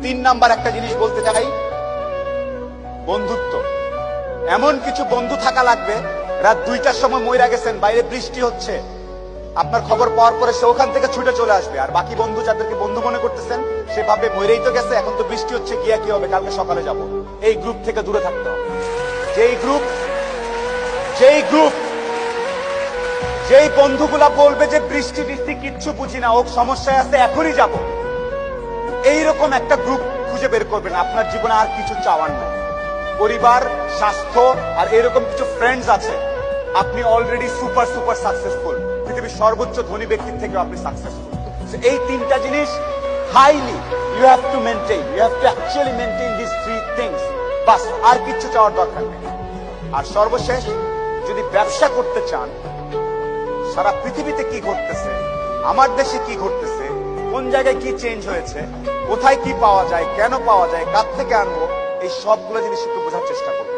তিন নাম্বার একটা জিনিস বলতে চাই, বন্ধুত্ব। এমন কিছু বন্ধু থাকা লাগবে, রাত 2টার সময় মইরা গেছেন, বাইরে বৃষ্টি হচ্ছে, আপনার খবর পাওয়ার পরে সে ওখান থেকে ছুটে চলে আসবে। আর বাকি বন্ধু যাদেরকে বন্ধু মনে করতেছেন, সে ভাবে মইরেই তো গেছে, এখন তো বৃষ্টি হচ্ছে, গিয়া কি হবে, কালকে সকালে যাব। এই গ্রুপ থেকে দূরে থাকতে হবে। যেই বন্ধুগুলা বলবে যে বৃষ্টি টিষ্টি কিচ্ছু বুঝি না, ও সমস্যায় আছে, এখনই যাব, এইরকম একটা গ্রুপ খুঁজে বের করবেন। আপনার জীবনে আর কিছু চাওয়ার নাই, পরিবার, স্বাস্থ্য আর এরকম কিছু ফ্রেন্ডস আছে, আপনি অলরেডি সুপার সাকসেসফুল। পৃথিবীর সর্বোচ্চ ধনী ব্যক্তির থেকে আপনি সাকসেসফুল। এই তিনটা জিনিস highly you have to maintain, you have to actually maintain this three things. বাস, আর কিছু চাওয়ার দরকার নেই। আর সর্বশেষ, যদি ব্যবসা করতে চান, সারা পৃথিবীতে কি ঘটতেছে, আমার দেশে কি ঘটতেছে, কোন জায়গায় কি চেঞ্জ হয়েছে, কোথায় কি পাওয়া যায়, কেন পাওয়া যায়, কার থেকে আনবো, এই সবগুলো জিনিস একটু বোঝার চেষ্টা করুন।